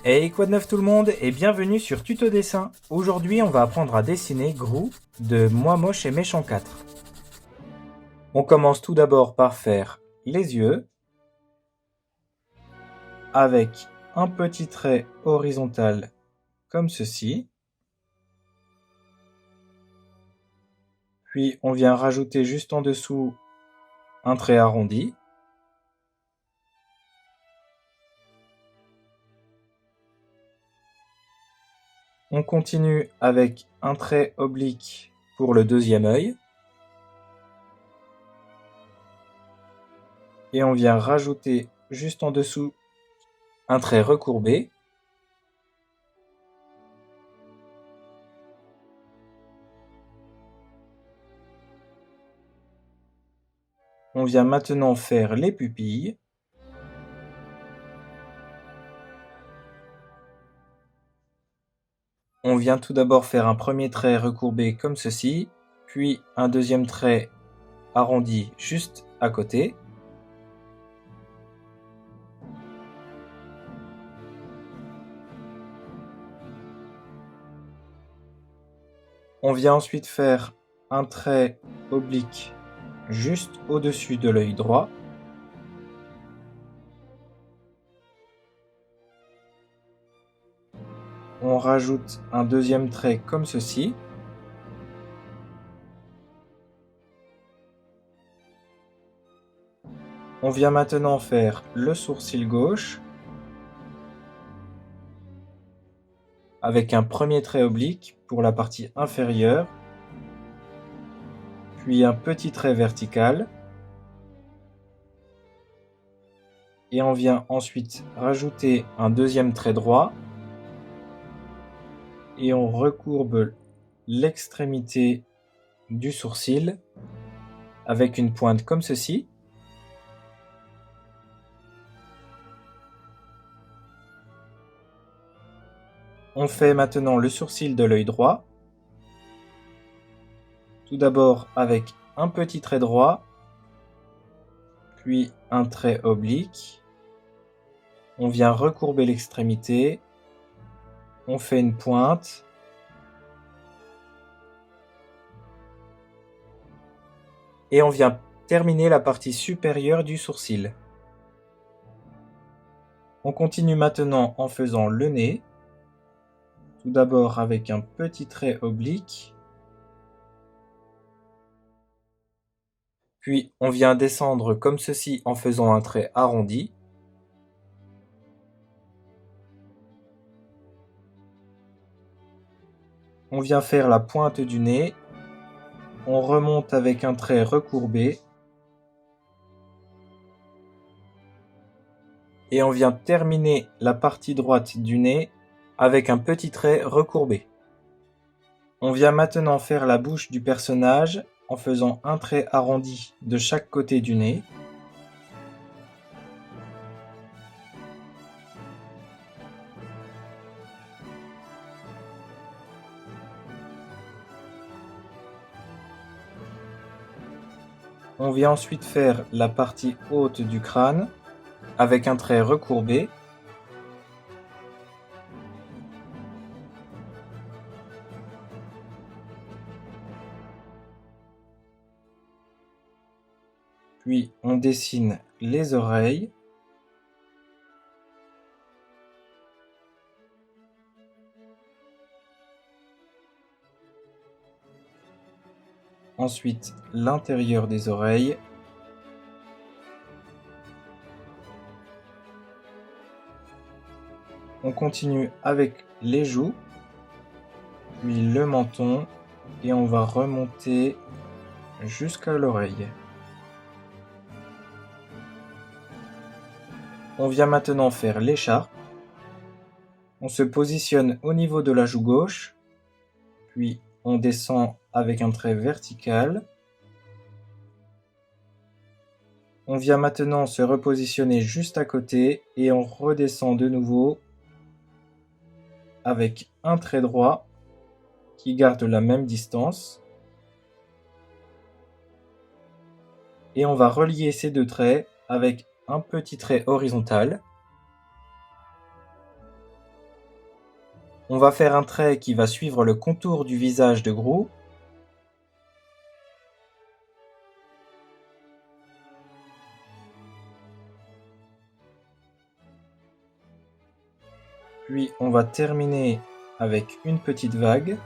Hey, quoi de neuf tout le monde et bienvenue sur Tuto Dessin. Aujourd'hui, on va apprendre à dessiner Grou de Moi Moche et Méchant 4. On commence tout d'abord par faire les yeux avec un petit trait horizontal comme ceci. Puis on vient rajouter juste en dessous un trait arrondi. On continue avec un trait oblique pour le deuxième œil. Et on vient rajouter juste en dessous un trait recourbé. On vient maintenant faire les pupilles. On vient tout d'abord faire un premier trait recourbé comme ceci, puis un deuxième trait arrondi juste à côté. On vient ensuite faire un trait oblique juste au-dessus de l'œil droit. On rajoute un deuxième trait comme ceci. On vient maintenant faire le sourcil gauche avec un premier trait oblique pour la partie inférieure, puis un petit trait vertical. Et on vient ensuite rajouter un deuxième trait droit et on recourbe l'extrémité du sourcil avec une pointe comme ceci. On fait maintenant le sourcil de l'œil droit. Tout d'abord avec un petit trait droit, puis un trait oblique. On vient recourber l'extrémité. On fait une pointe. Et on vient terminer la partie supérieure du sourcil. On continue maintenant en faisant le nez. Tout d'abord avec un petit trait oblique. Puis on vient descendre comme ceci en faisant un trait arrondi. On vient faire la pointe du nez. On remonte avec un trait recourbé. Et on vient terminer la partie droite du nez avec un petit trait recourbé. On vient maintenant faire la bouche du personnage en faisant un trait arrondi de chaque côté du nez. On vient ensuite faire la partie haute du crâne avec un trait recourbé. Puis on dessine les oreilles. Ensuite l'intérieur des oreilles. On continue avec les joues, puis le menton et on va remonter jusqu'à l'oreille. On vient maintenant faire l'écharpe. On se positionne au niveau de la joue gauche, puis on descend avec un trait vertical. On vient maintenant se repositionner juste à côté et on redescend de nouveau avec un trait droit qui garde la même distance. Et on va relier ces deux traits avec un petit trait horizontal. On va faire un trait qui va suivre le contour du visage de Gru. Puis on va terminer avec une petite vague.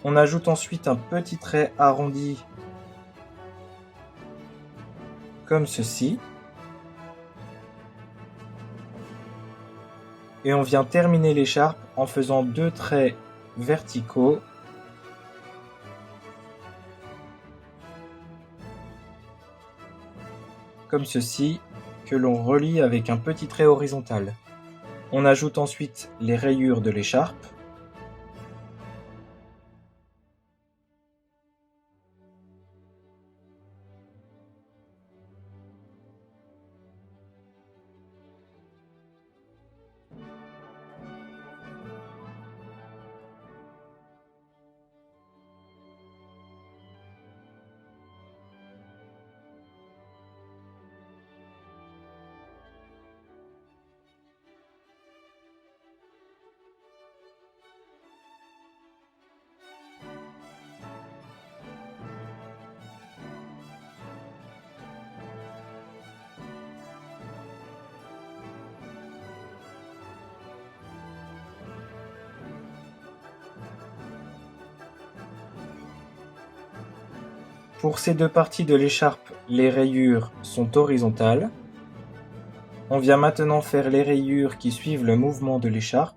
On ajoute ensuite un petit trait arrondi comme ceci. Et on vient terminer l'écharpe en faisant 2 traits verticaux comme ceci, que l'on relie avec un petit trait horizontal. On ajoute ensuite les rayures de l'écharpe. Pour ces 2 parties de l'écharpe, les rayures sont horizontales. On vient maintenant faire les rayures qui suivent le mouvement de l'écharpe.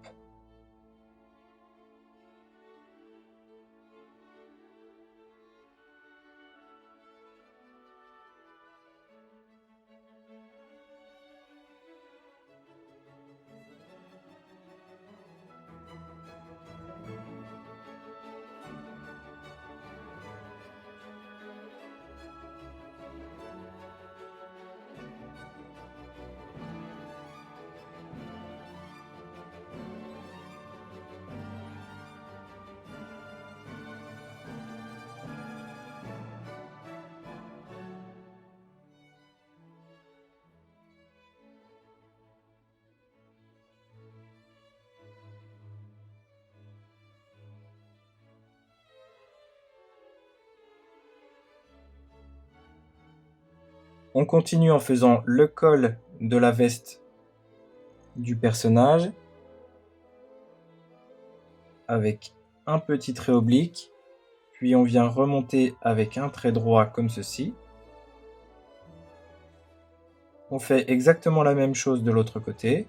On continue en faisant le col de la veste du personnage avec un petit trait oblique, puis on vient remonter avec un trait droit comme ceci. On fait exactement la même chose de l'autre côté.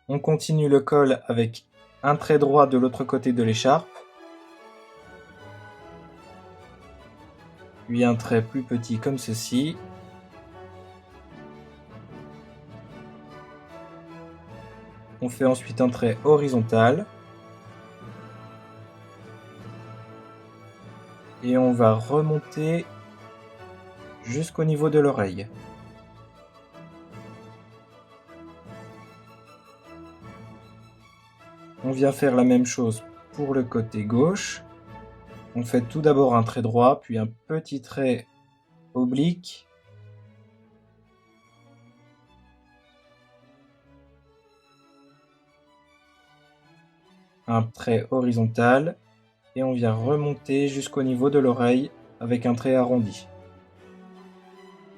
On continue le col avec un trait droit de l'autre côté de l'écharpe, puis un trait plus petit comme ceci. On fait ensuite un trait horizontal. Et on va remonter jusqu'au niveau de l'oreille. On vient faire la même chose pour le côté gauche. On fait tout d'abord un trait droit, puis un petit trait oblique. Un trait horizontal. Et on vient remonter jusqu'au niveau de l'oreille avec un trait arrondi.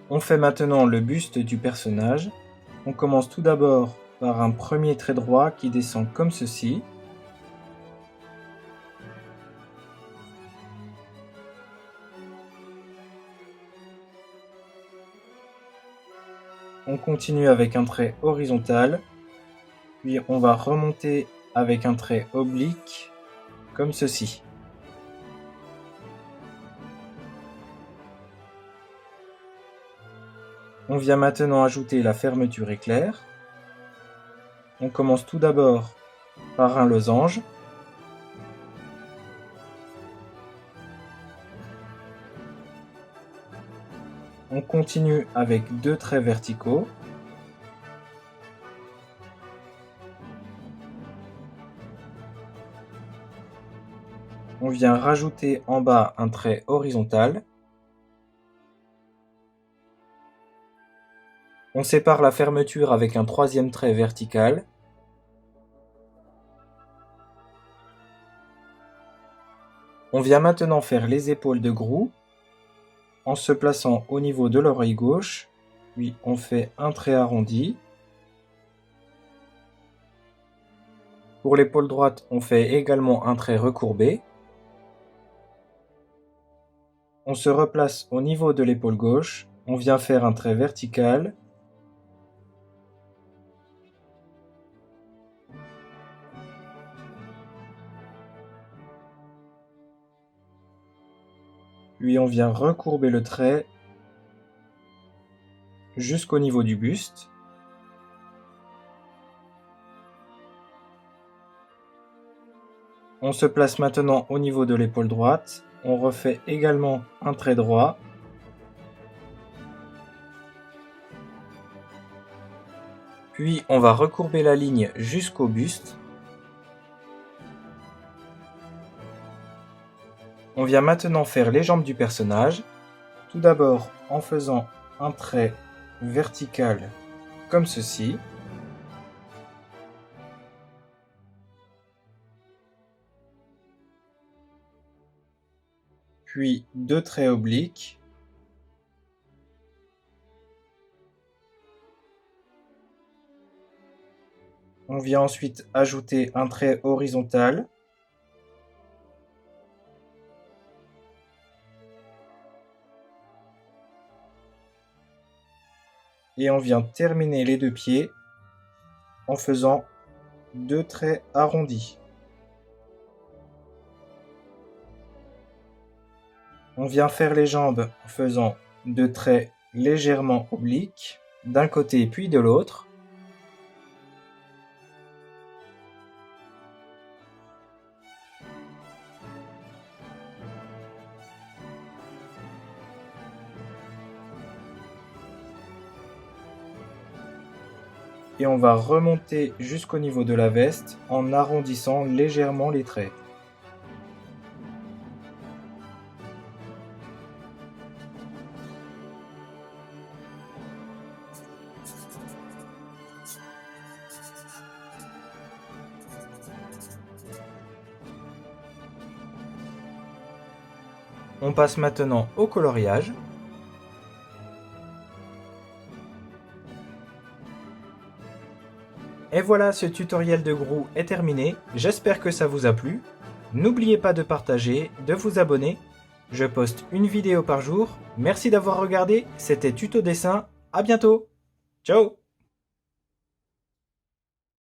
On fait maintenant le buste du personnage. On commence tout d'abord par un premier trait droit qui descend comme ceci. On continue avec un trait horizontal, puis on va remonter avec un trait oblique, comme ceci. On vient maintenant ajouter la fermeture éclair. On commence tout d'abord par un losange. On continue avec 2 traits verticaux. On vient rajouter en bas un trait horizontal. On sépare la fermeture avec un troisième trait vertical. On vient maintenant faire les épaules de Grou en se plaçant au niveau de l'oreille gauche, puis on fait un trait arrondi. Pour l'épaule droite, on fait également un trait recourbé. On se replace au niveau de l'épaule gauche, on vient faire un trait vertical. Puis on vient recourber le trait jusqu'au niveau du buste. On se place maintenant au niveau de l'épaule droite. On refait également un trait droit. Puis on va recourber la ligne jusqu'au buste. On vient maintenant faire les jambes du personnage. Tout d'abord en faisant un trait vertical comme ceci. Puis deux traits obliques. On vient ensuite ajouter un trait horizontal. Et on vient terminer les deux pieds en faisant deux traits arrondis. On vient faire les jambes en faisant deux traits légèrement obliques d'un côté puis de l'autre. Et on va remonter jusqu'au niveau de la veste en arrondissant légèrement les traits. On passe maintenant au coloriage. Et voilà, ce tutoriel de Grou est terminé. J'espère que ça vous a plu. N'oubliez pas de partager, de vous abonner. Je poste une vidéo par jour. Merci d'avoir regardé. C'était Tuto Dessin. À bientôt. Ciao.